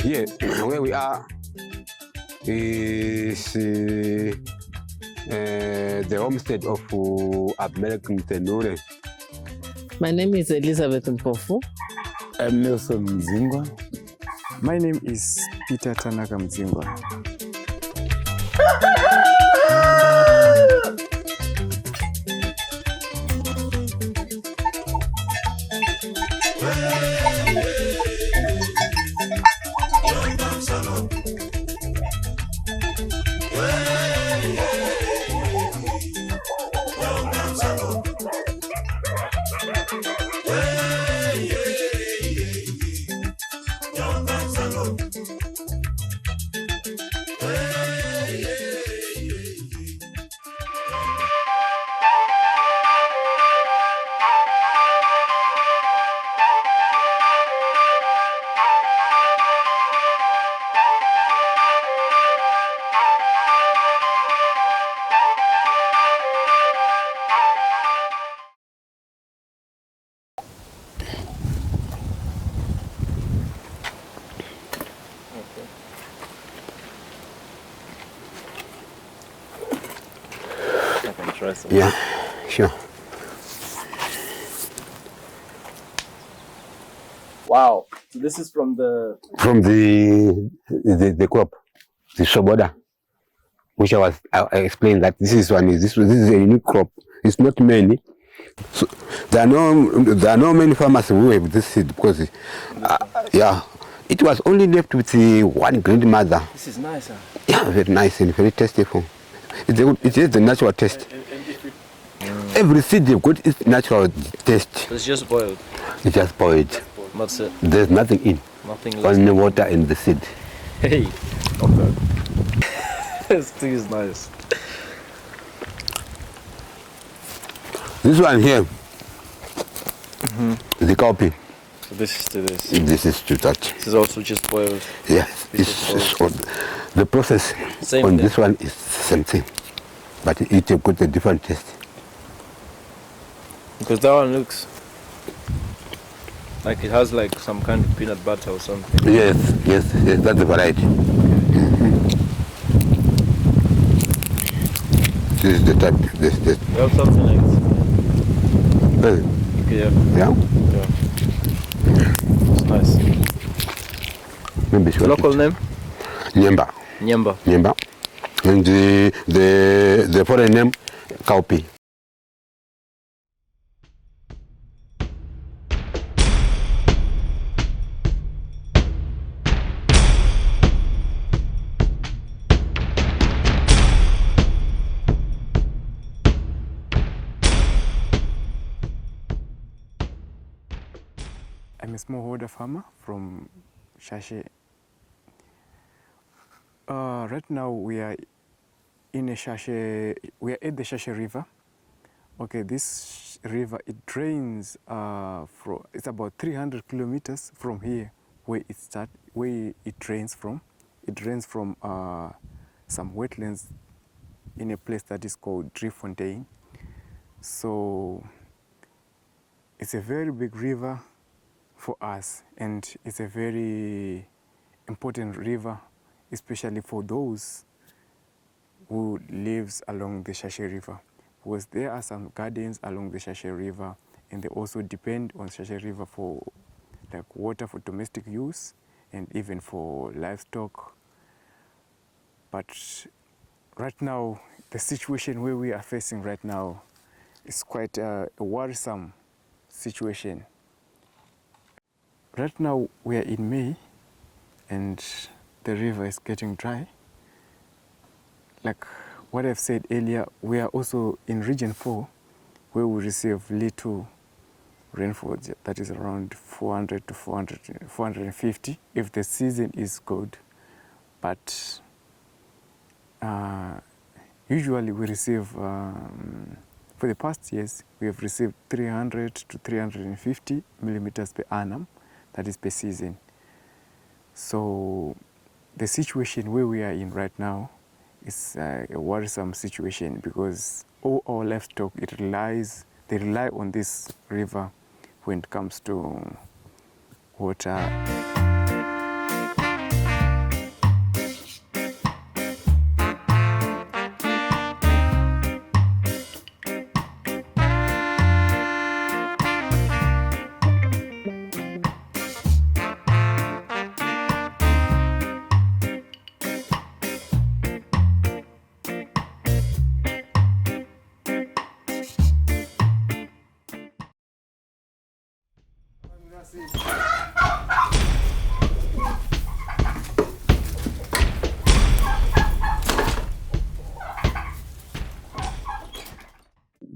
Here, where we are is the homestead of American Tenure. My name is Elizabeth Mpofu. I'm Nelson Mzingwa. My name is Peter Tanaka Mzingwa. Yeah, sure. Wow. So this is from the crop, the shoboda, which I explained that this is a unique crop. It's not many. So there are no many farmers who have this seed because yeah, it was only left with one grandmother. This is nice, huh? Yeah, very nice and very tasteful. It is the natural taste. Every seed they've got its natural taste. It's just boiled. It's just boiled. That's it. There's nothing in. Nothing less. Only water and the seed. Hey. Okay. This thing is nice. This one here, the cowpea. So this is to this. This is to that. This is also just boiled. Yes, the process Same on thing. this one is the same thing, but it has got a different taste. Because that one looks like it has like some kind of peanut butter or something. Yes, that's the variety. This is the type. This. You have something like this. Okay, Yeah. It's nice. Maybe The local name? Nyemba. Nyemba. And the foreign name, cowpea. I'm a smallholder farmer from Shashe. Right now we are in a Shashe. We are at the Shashe River. Okay, this river, it drains it's about 300 kilometers from here where it drains from. It drains from some wetlands in a place that is called Driefontein. So it's a very big river for us, and it's a very important river, especially for those who lives along the Shashe River, because there are some gardens along the Shashe River, and they also depend on Shashe River for like water for domestic use and even for livestock. But right now, the situation where we are facing right now is quite a worrisome situation. Right now we are in May and the river is getting dry. Like what I've said earlier, we are also in region 4 where we receive little rainfall, that is around 400 to 450 if the season is good. But Usually we receive, for the past years, we have received 300 to 350 millimeters per annum, that is per season. So the situation where we are in right now is a worrisome situation because all our livestock, they rely on this river when it comes to water.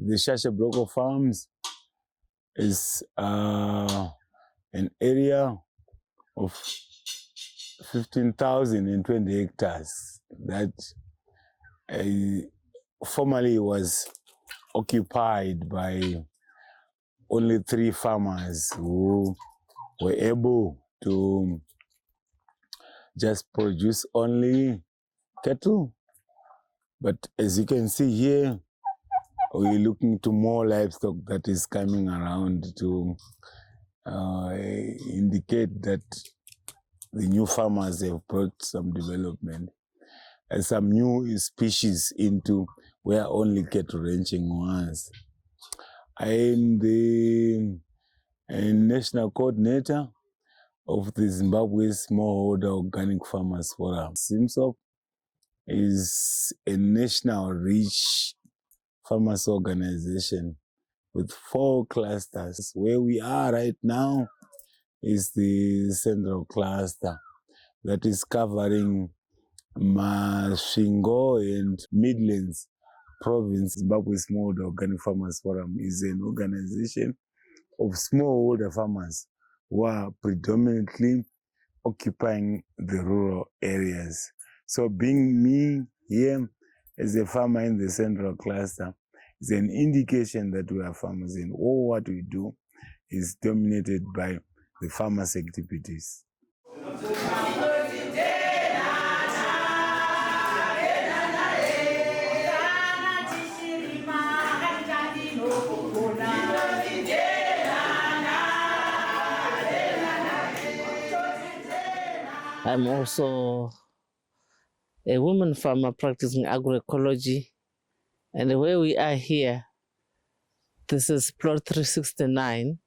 The Shashe Agroecology Farms is an area of 15,020 hectares that formerly was occupied by only 3 farmers who were able to just produce only cattle. But as you can see here, we're looking to more livestock that is coming around to indicate that the new farmers have brought some development and some new species into where only cattle ranching was. I am the national coordinator of the Zimbabwe Smallholder Organic Farmers Forum. ZIMSOF is a national rich farmers organization with 4 clusters. Where we are right now is the central cluster that is covering Masvingo and Midlands Province. Zimbabwe Smallholder Organic Farmers Forum is an organization of smallholder farmers who are predominantly occupying the rural areas. So being me here as a farmer in the central cluster is an indication that we are farmers, and all what we do is dominated by the farmers' activities. I'm also a woman farmer practicing agroecology. And where we are here, this is plot 369,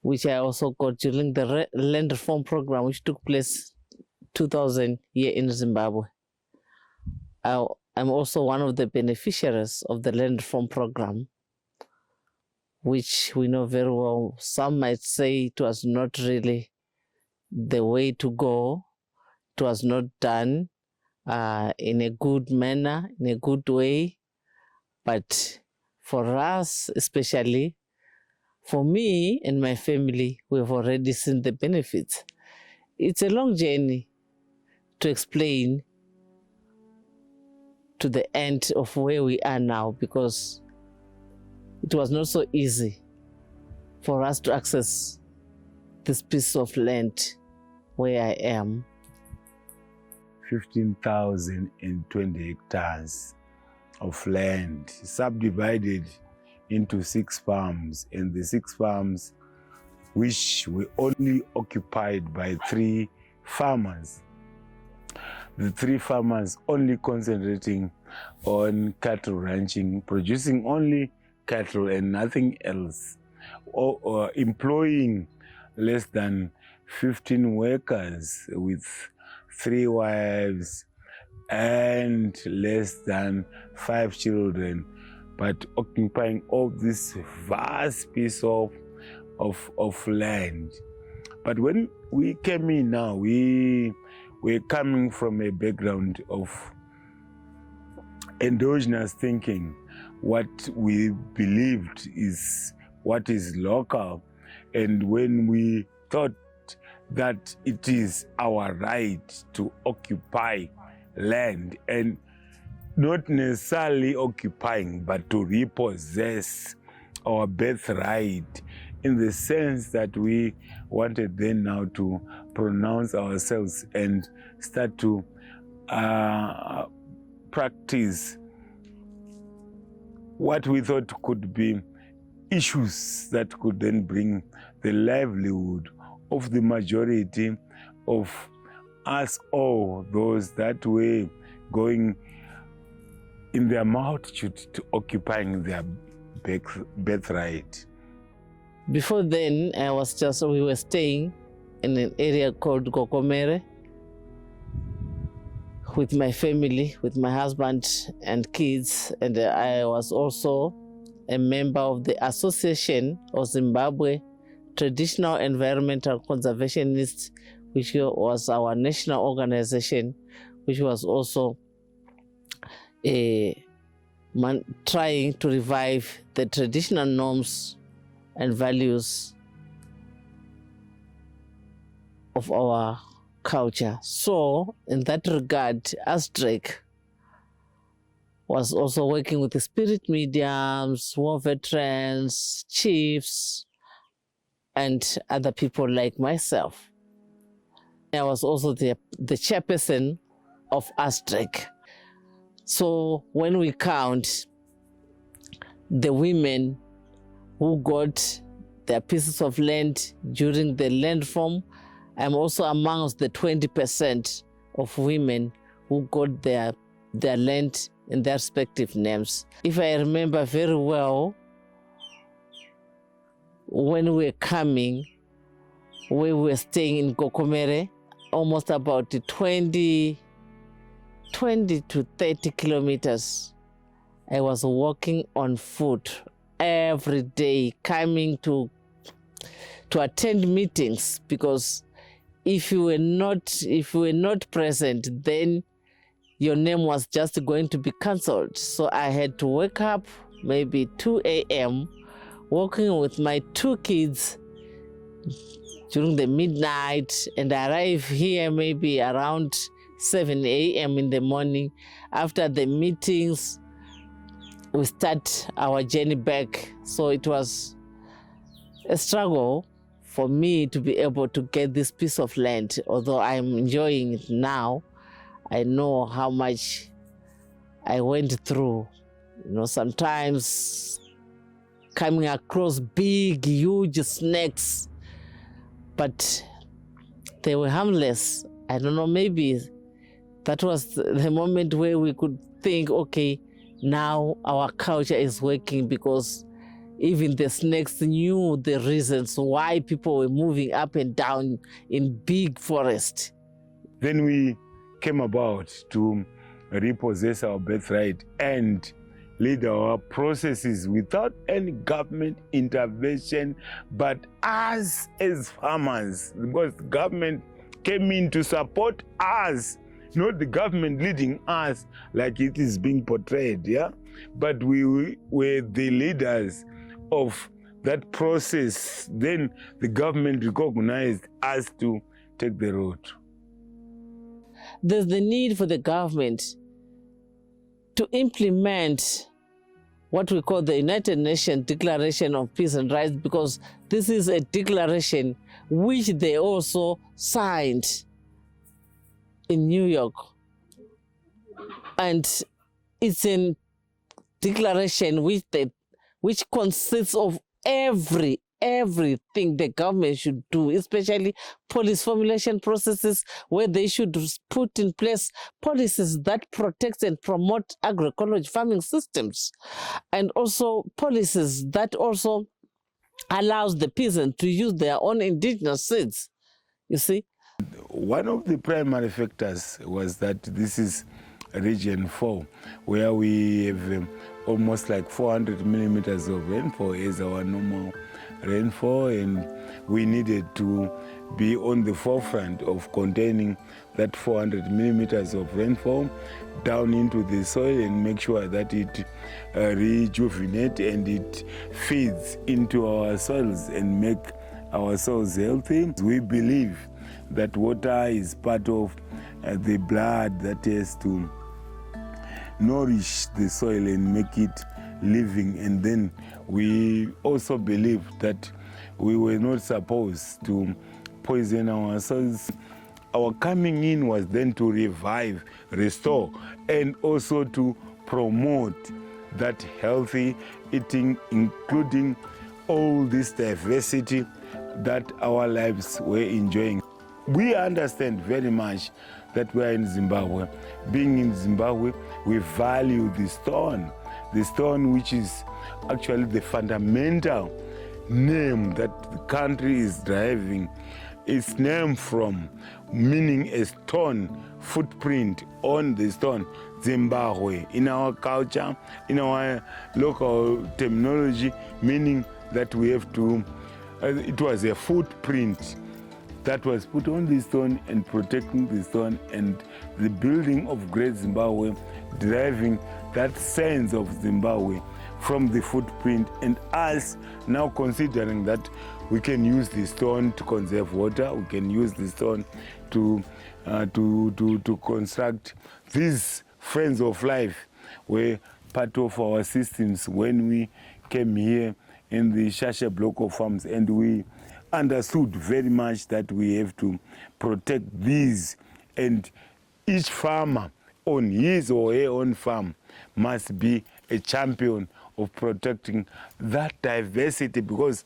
which I also got during the land reform program, which took place 2000 here in Zimbabwe. I'm also one of the beneficiaries of the land reform program, which we know very well. Some might say it was not really the way to go. It was not done in a good manner, in a good way. But for us, especially, for me and my family, we've already seen the benefits. It's a long journey to explain to the end of where we are now, because it was not so easy for us to access this piece of land where I am. 15,020 hectares of land subdivided into 6 farms, and the 6 farms which were only occupied by 3 farmers. The 3 farmers only concentrating on cattle ranching, producing only cattle and nothing else, or employing less than 15 workers with 3 wives and less than 5 children, but occupying all this vast piece of land. But when we came in now, we're coming from a background of endogenous thinking. What we believed is what is local, and when we thought that it is our right to occupy land, and not necessarily occupying, but to repossess our birthright, in the sense that we wanted then now to pronounce ourselves and start to practice what we thought could be issues that could then bring the livelihood of the majority of us all, those that were going in their multitude to occupying their birthright. Before then, we were staying in an area called Gokomere with my family, with my husband and kids, and I was also a member of the Association of Zimbabwe Traditional Environmental Conservationists, which was our national organization, which was also trying to revive the traditional norms and values of our culture. So in that regard, ASDREC was also working with the spirit mediums, war veterans, chiefs, and other people like myself. I was also the chairperson of ASDREC. So when we count the women who got their pieces of land during the land reform, I'm also amongst the 20% of women who got their land in their respective names. If I remember very well, when we were coming, we were staying in Gokomere, almost about 20 to 30 kilometers. I was walking on foot every day, coming to attend meetings, because if you were not present, then your name was just going to be cancelled. So I had to wake up maybe 2 a.m., walking with my 2 kids during the midnight, and arrive here maybe around 7 a.m. in the morning. After the meetings, we start our journey back. So it was a struggle for me to be able to get this piece of land. Although I'm enjoying it now, I know how much I went through. You know, sometimes coming across big, huge snakes, but they were harmless. I don't know, maybe that was the moment where we could think, okay, now our culture is working, because even the snakes knew the reasons why people were moving up and down in big forest. Then we came about to repossess our birthright and lead our processes without any government intervention, but us as farmers, because the government came in to support us, not the government leading us like it is being portrayed, yeah? But we were the leaders of that process. Then the government recognized us to take the road. There's the need for the government to implement what we call the United Nations Declaration of Peace and Rights, because this is a declaration which they also signed in New York. And it's a declaration which consists of everything the government should do, especially policy formulation processes, where they should put in place policies that protect and promote agroecology farming systems, and also policies that also allows the peasant to use their own indigenous seeds, you see. One of the primary factors was that this is region 4, where we have almost like 400 millimeters of rainfall as our normal rainfall, and we needed to be on the forefront of containing that 400 millimeters of rainfall down into the soil and make sure that it rejuvenates and it feeds into our soils and make our soils healthy. We believe that water is part of the blood that has to nourish the soil and make it living. And then we also believe that we were not supposed to poison our soils. Our coming in was then to revive, restore, and also to promote that healthy eating, including all this diversity that our lives were enjoying. We understand very much that we are in Zimbabwe. Being in Zimbabwe, we value the stone which is actually the fundamental name that the country is deriving its name from, meaning a stone footprint on the stone, Zimbabwe. In our culture, in our local terminology, meaning that we have to, it was a footprint that was put on the stone and protecting the stone, and the building of Great Zimbabwe, deriving that sense of Zimbabwe from the footprint, and us now considering that we can use the stone to conserve water, we can use the stone to construct these friends of life were part of our systems when we came here in the Shashe block of farms, and we understood very much that we have to protect these, and each farmer on his or her own farm must be a champion of protecting that diversity, because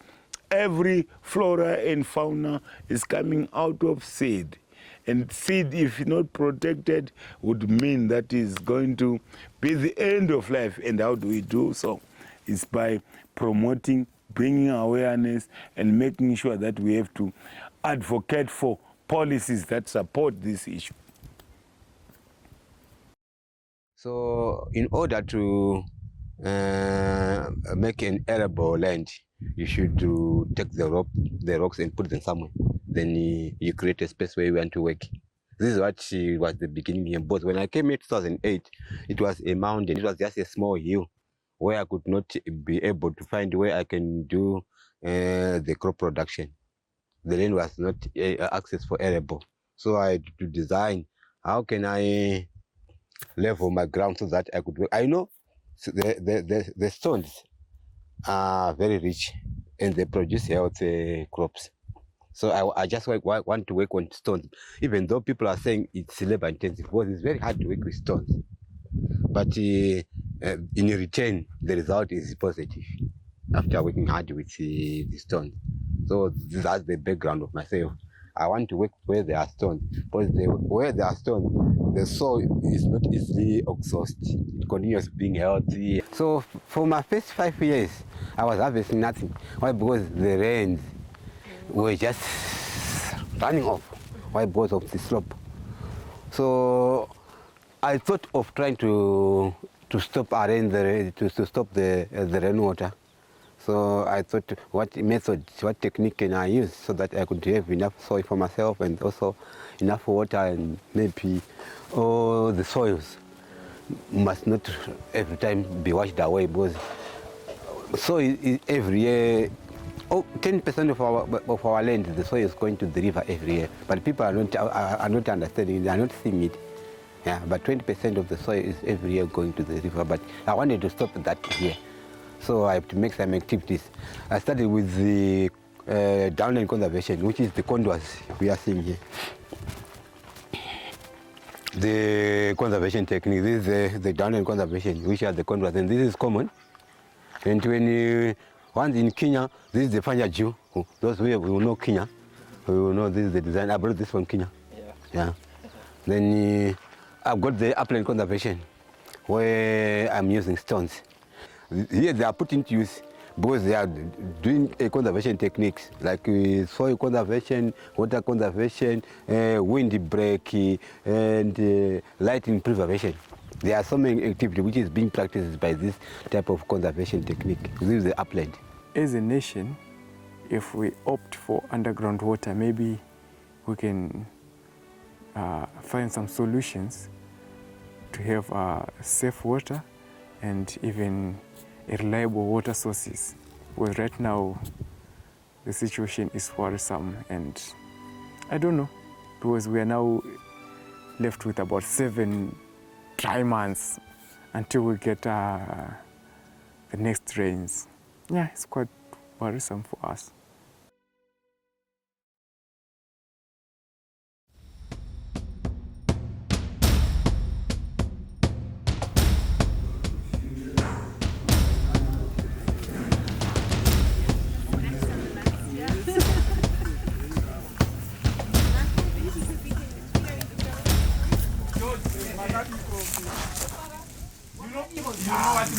every flora and fauna is coming out of seed. And seed, if not protected, would mean that is going to be the end of life. And how do we do so? It's by promoting, bringing awareness, and making sure that we have to advocate for policies that support this issue. So in order to make an arable land, you should take the rocks and put them somewhere. Then you create a space where you want to work. This is what was the beginning here. But when I came in 2008, it was a mountain. It was just a small hill where I could not be able to find where I can do the crop production. The land was not access for arable. So I had to design how can I level my ground so that I could work. I know the stones are very rich and they produce healthy crops. So I just want to work on stones, even though people are saying it's labor intensive, because it's very hard to work with stones. But in return, the result is positive after working hard with the stones. So that's the background of myself. I want to work where there are stones, because where there are stones, the soil is not easily exhausted. It continues being healthy. So for my first 5 years, I was harvesting nothing. Why? Because the rains were just running off. Why? Because of the slope. So I thought of trying to stop the rainwater. So I thought, what method, what technique can I use so that I could have enough soil for myself and also enough water, and maybe all the soils must not every time be washed away, because soil is every year. 10% of our land, the soil is going to the river every year, but people are not understanding, they are not seeing it. Yeah, but 20% of the soil is every year going to the river, but I wanted to stop that here. So I have to make some activities. I started with the downland conservation, which is the contours we are seeing here. The conservation technique, this is the downland conservation, which are the contours, and this is common. And when once in Kenya, this is the Fanya Jew. Those who will know Kenya, we will know this is the design. I brought this from Kenya. Yeah. Then I've got the upland conservation, where I'm using stones. Here they are put into use because they are doing conservation techniques like soil conservation, water conservation, wind break, and lighting preservation. There are so many activities which is being practiced by this type of conservation technique. This is the upland. As a nation, if we opt for underground water, maybe we can find some solutions to have safe water and even reliable water sources. Well, right now, the situation is worrisome, and I don't know, because we are now left with about 7 dry months until we get the next rains. Yeah, it's quite worrisome for us.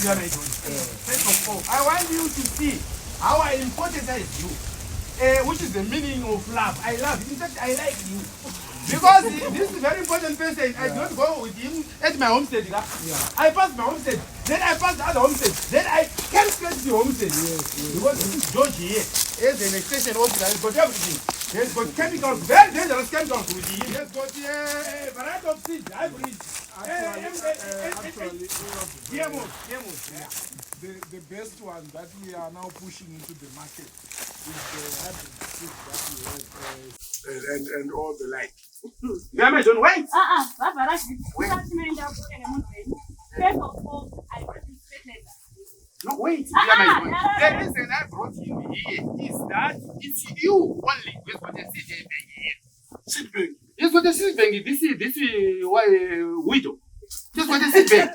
First of all, I want you to see how I importantize you, which is the meaning of love. I love you. In fact, I like you. Because this is a very important person. I don't go with him at my homestead. Yeah. I pass my homestead, then I pass the other homestead, then I can't get the homestead. Because this is George here. He's an extension officer. He's got everything. He's got chemicals, very dangerous chemicals with him. He's got a variety of seeds, hybrids. Actually, the best one that we are now pushing into the market is the hybrid seed that we have and all the like. Don't wait. First of all, I brought this fertilizer. No, wait. The reason I brought him here is that it's you only who's got a seed bank here. Seed bank? He's got a seed bank. This is widow. Just got a seed bank.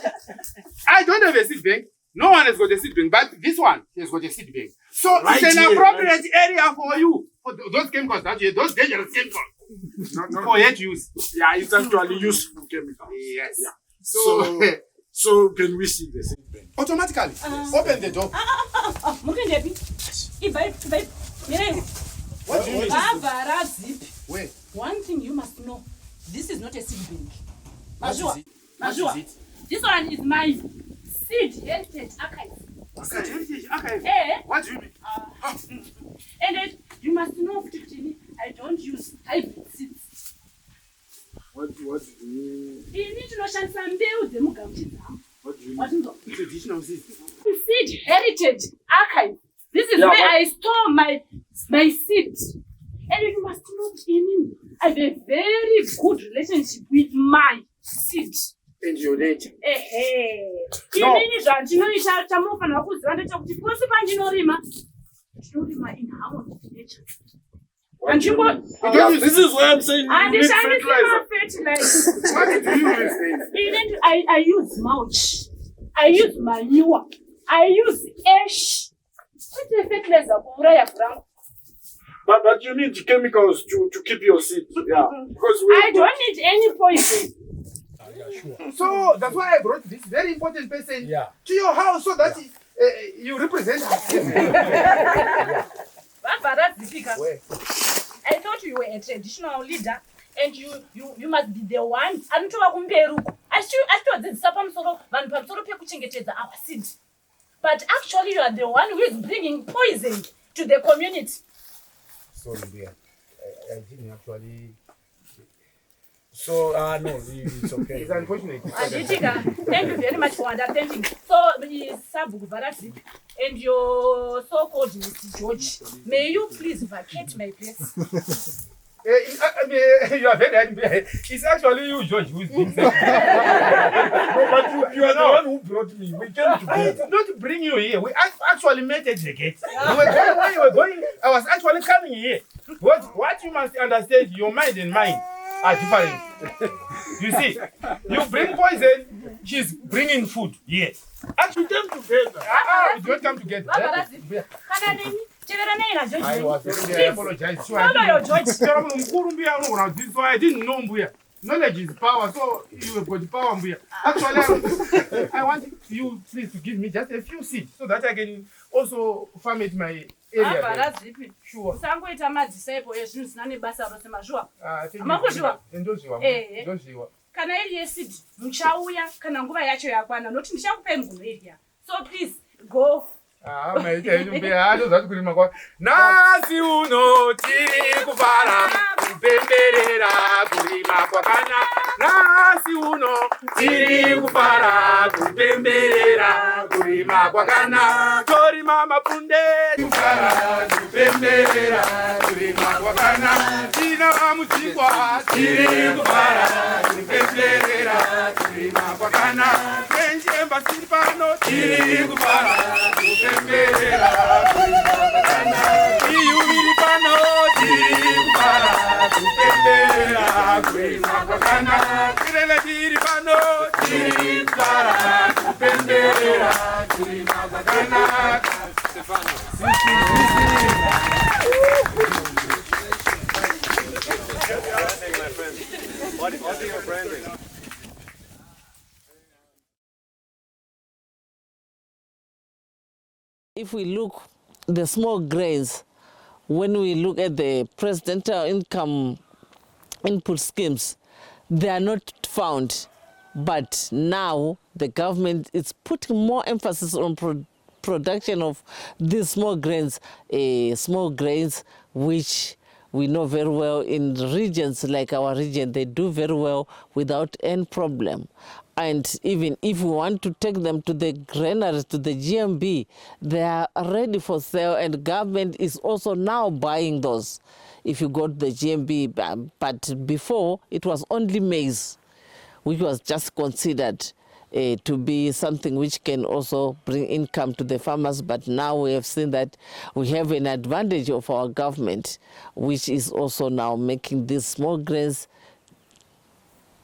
I don't have a seed bank. No one has got a seed bank, but this one has got a seed bank. So right, it's an appropriate area for you. For those chemicals, those dangerous chemicals. For head use. Yeah, it's actually useful chemicals. Yes. Yeah. So can we see the seed bank? Automatically. Open the door. What do you mean? Wait. One thing you must know, this is not a seed bank. What is it? This one is my seed heritage archive. Heritage archive? What do you mean? And then you must know, I don't use hybrid seeds. What do you You need to know some What do you mean? Traditional seeds. Seed heritage archive. This is where I store my seed. And you must know, I have a very good relationship with my seed. And your nature. No. In harmony with nature. And you this is why I'm saying you need fertilizer. What do you mean? I use mulch. I use manure. I use ash. What's the fertilizer? But you need chemicals to keep your seed. Yeah. Because I don't need any poison. Sure. So that's why I brought this very important person to your house so that you represent him. I thought you were a traditional leader and you must be the one. I still did our seed. But actually you are the one who is bringing poison to the community. Sorry, dear. I didn't actually. So, no, it's okay. It's unfortunate. Thank you very much for understanding. So, and your so-called Mr. George, may you please vacate my place? You are very. It's actually you, George, who's being said. No, but you are the one who brought me. We came together. I did not bring you here. We actually met at the gate. When you were going, I was actually coming here. What you must understand, your mind and mine are different. You see, you bring poison, she's bringing food. Yes. Actually, we came together. We don't come together. I was very apologize. So I didn't know Mbuya. Knowledge is power, so you have got the power Mbuya. Actually, I want you please to give me just a few seeds so that I can also farm it my area. Sure. Kana iri seed muchauya kana nguva yacho yakwana noti ndichakupa mguno area. So please go. Nasi uno tiri kufara kupemberera kurima kwakana. Nasi uno tiri kufara kupemberera kurima kwakana. Torima mapunde kufara kupemberera kurima kwakana. Tina muchikwa tiri kufara kupemberera kurima kwakana. Kenji emba Pasiri pano tiri kubara kupembera kuimagana. Iyuviri pano tiri kubara kupembera kuimagana. Kirele tiri pano tiri kubara kupembera kuimagana. What is your branding? If we look the small grains, when we look at the presidential income input schemes, they are not found. But now the government is putting more emphasis on production of these small grains which we know very well in regions like our region, they do very well without any problem. And even if we want to take them to the granaries, to the GMB, they are ready for sale, and government is also now buying those if you go to the GMB. But before, it was only maize, which was just considered to be something which can also bring income to the farmers. But now we have seen that we have an advantage of our government, which is also now making these small grains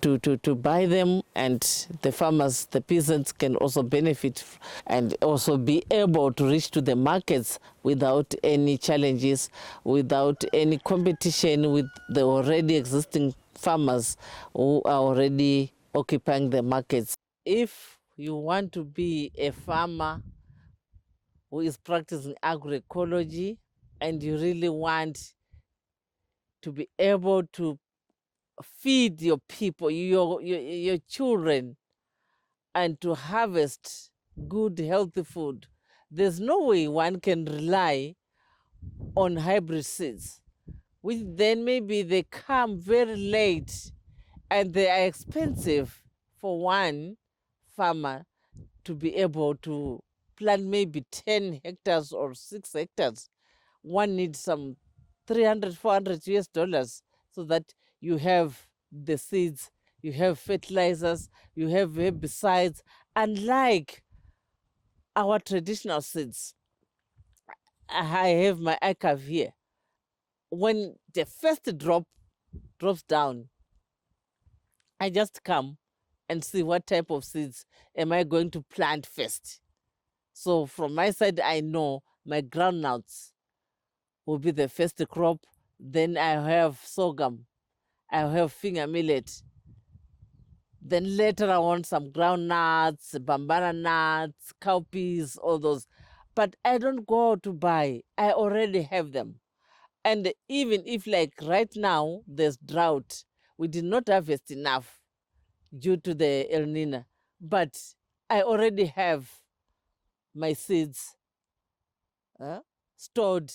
to buy them, and the farmers, the peasants can also benefit and also be able to reach to the markets without any challenges, without any competition with the already existing farmers who are already occupying the markets. If you want to be a farmer who is practicing agroecology and you really want to be able to feed your people, your children, and to harvest good, healthy food, there's no way one can rely on hybrid seeds, which then maybe they come very late and they are expensive for one farmer to be able to plant maybe 10 hectares or 6 hectares. One needs some 300, 400 US dollars so that you have the seeds, you have fertilizers, you have herbicides, unlike our traditional seeds. I have my archive here. When the first drops down, I just come and see what type of seeds am I going to plant first. So from my side, I know my groundnuts will be the first crop. Then I have sorghum, I have finger millet. Then later I want some groundnuts, bambana nuts, cowpeas, all those. But I don't go to buy, I already have them. And even if like right now there's drought, we did not harvest enough due to the El Nino, but I already have my seeds stored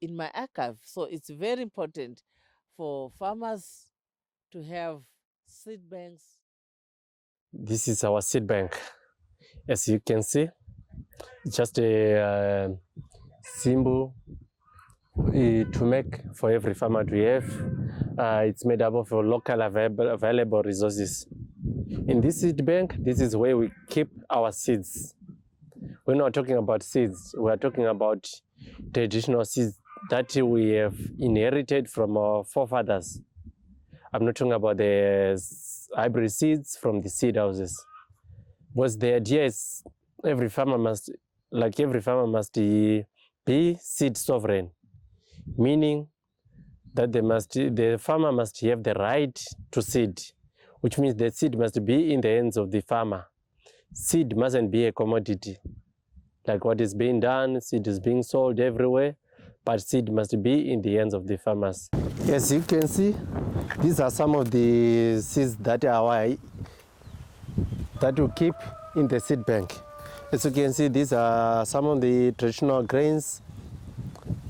in my archive. So it's very important for farmers to have seed banks. This is our seed bank. As you can see, just a symbol to make for every farmer to have. It's made up of local available resources. In this seed bank, this is where we keep our seeds. We're not talking about seeds, we're talking about traditional seeds that we have inherited from our forefathers. I'm not talking about the hybrid seeds from the seed houses. Because the idea is every farmer must be seed sovereign, meaning that the farmer must have the right to seed, which means the seed must be in the hands of the farmer. Seed mustn't be a commodity. Like what is being done, seed is being sold everywhere, but seed must be in the hands of the farmers. As you can see, these are some of the seeds that we keep in the seed bank. As you can see, these are some of the traditional grains.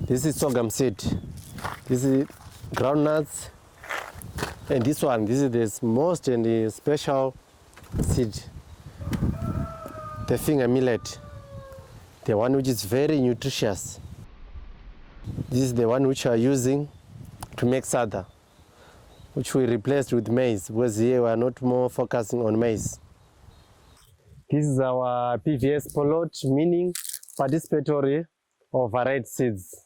This is sorghum seed. This is groundnuts. And this is the most and the special seed, the finger millet, the one which is very nutritious. This is the one which we are using to make sada, which we replaced with maize, because here we are not more focusing on maize. This is our PVS plot, meaning participatory or varied seeds.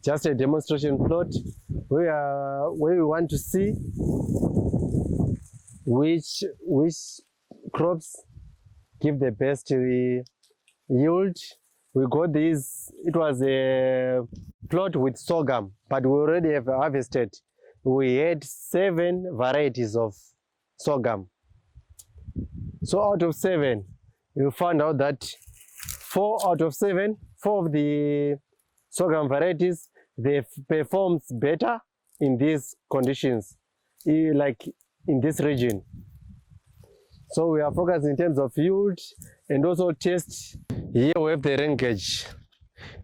Just a demonstration plot where we want to see which crops give the best yield. We got this, it was a plot with sorghum, but we already have harvested. We had 7 varieties of sorghum. So out of 7, we found out that 4 out of 7, 4 of the sorghum varieties, they performs better in these conditions, like in this region. So we are focused in terms of yield and also taste. Here we have the rain gauge.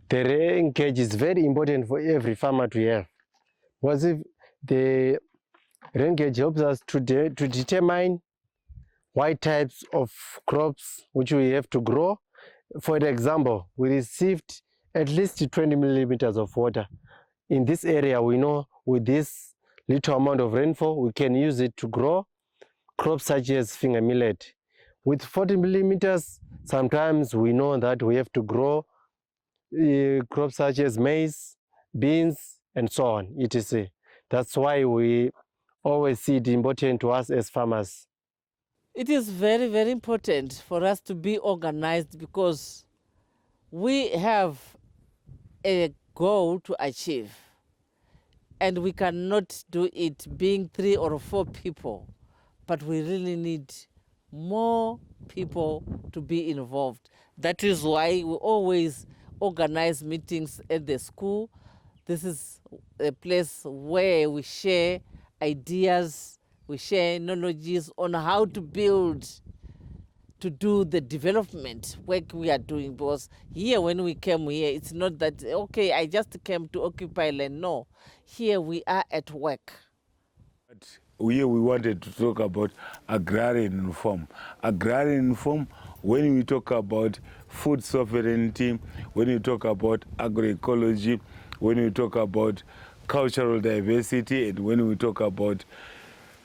The rain gauge is very important for every farmer to have, because if the rain gauge helps us to determine what types of crops which we have to grow. For example, we received at least 20 millimeters of water. In this area, we know with this little amount of rainfall, we can use it to grow crops such as finger millet. With 40 millimeters, sometimes we know that we have to grow crops such as maize, beans, and so on, etc. That's why we always see it important to us as farmers. It is very, very important for us to be organized because we have a goal to achieve and we cannot do it being 3 or 4 people, but we really need more people to be involved. That is why we always organize meetings at the school. This is a place where we share ideas, we share knowledges on how to build, to do the development work we are doing. Because here, when we came here, it's not that, okay, I just came to occupy land. No, here we are at work. Here we wanted to talk about agrarian reform. Agrarian reform, when we talk about food sovereignty, when we talk about agroecology, when we talk about cultural diversity, and when we talk about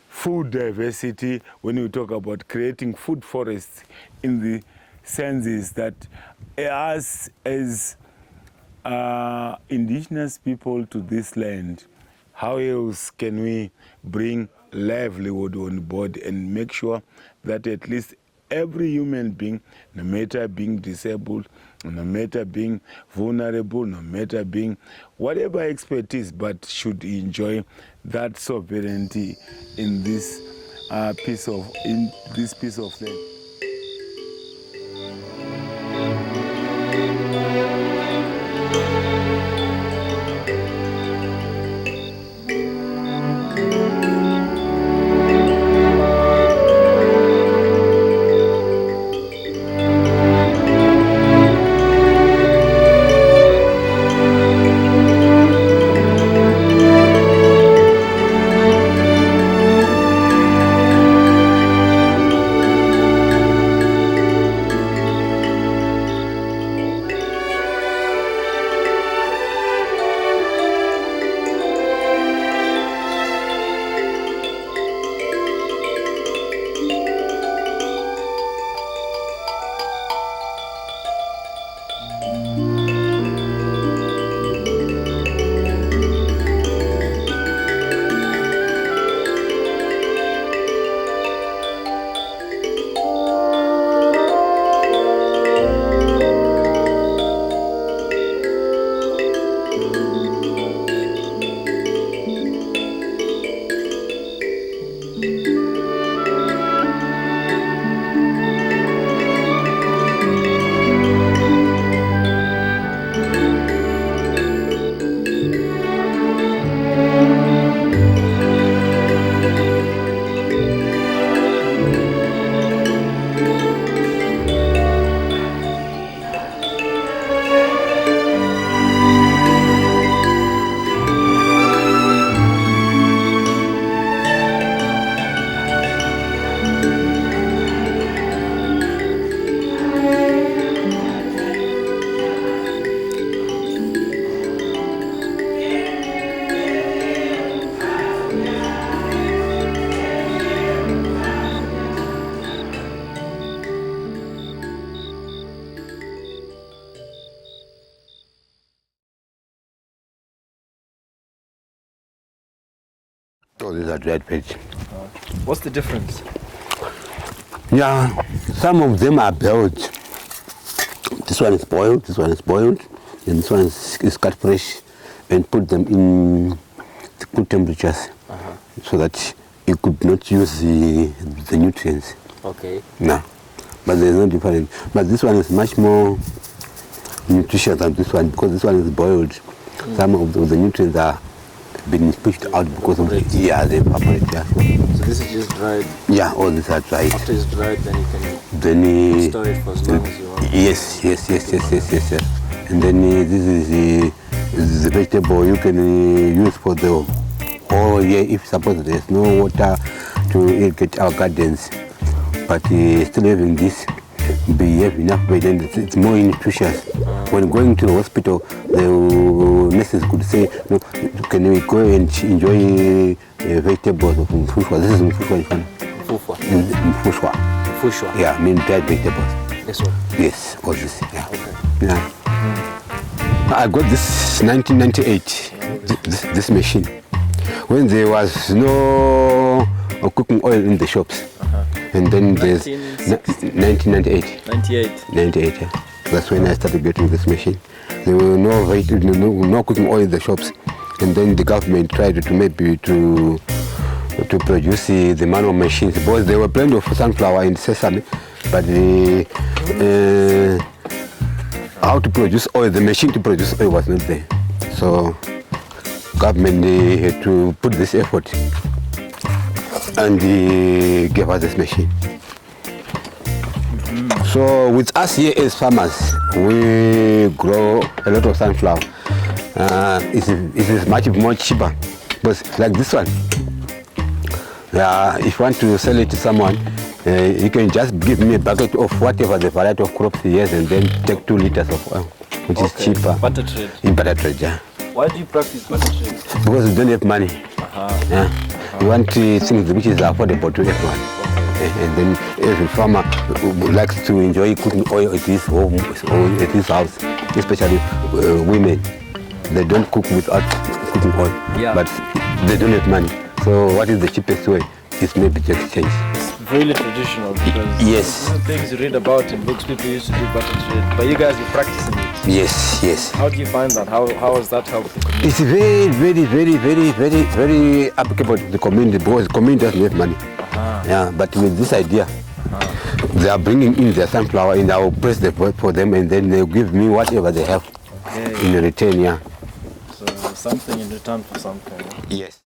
food diversity, when we talk about creating food forests, in the sense is that us as indigenous people to this land, how else can we bring livelihood on board and make sure that at least every human being, no matter being disabled, no matter being vulnerable, no matter being whatever expertise, but should enjoy that sovereignty in this piece of land. Oh, these are dried veg. What's the difference? Yeah, some of them are boiled. This one is boiled, this one is boiled, and this one is cut fresh and put them in good temperatures so that you could not use the nutrients. Okay. No, but there's no difference. But this one is much more nutritious than this one because this one is boiled. Some of the nutrients are been pushed out because of the evaporate. Yeah. So this is just dried? Yeah, all these are dried. After it's dried, then you can store it for as long as you want? Yes. And then this is the vegetable you can use for the whole year if suppose there's no water to irrigate our gardens. But still having this, we have enough veg and it's more nutritious. When going to the hospital, the nurses could say, no, can we go and enjoy vegetables of mfushwa? This is mfushwa. Mfushwa. Yeah, I mean dried vegetables. This one? Yes, all this. Yeah. Okay. Yeah. I got this 1998, this machine, when there was no cooking oil in the shops. And then there's 1998. 98, yeah. That's when I started getting this machine. There were no cooking oil in the shops. And then the government tried to maybe to produce the manual machines. Because there were plenty of sunflower and sesame, but how to produce oil, the machine to produce oil was not there. So government had to put this effort and gave us this machine. So with us here as farmers, we grow a lot of sunflower. It is much more cheaper, but like this one, if you want to sell it to someone, you can just give me a bucket of whatever the variety of crops he has and then take 2 liters of oil, which is cheaper. Butter trade? In butter trade, yeah. Why do you practice butter trade? Because we don't have money. Yeah. We want things which is affordable to everyone. And then every farmer likes to enjoy cooking oil at his home or at his house, especially women. They don't cook without cooking oil, but they don't have money. So what is the cheapest way? It's maybe to exchange. It's really traditional because these are things you read about in books. People used to do butter trade, but you guys are practicing it. Yes. How do you find that? How has that helped the community? It's very applicable to the community because the community doesn't have money. Yeah, but with this idea, they are bringing in their sunflower and I will press the vote for them and then they'll give me whatever they have in return. Yeah. So something in return for something. Yes.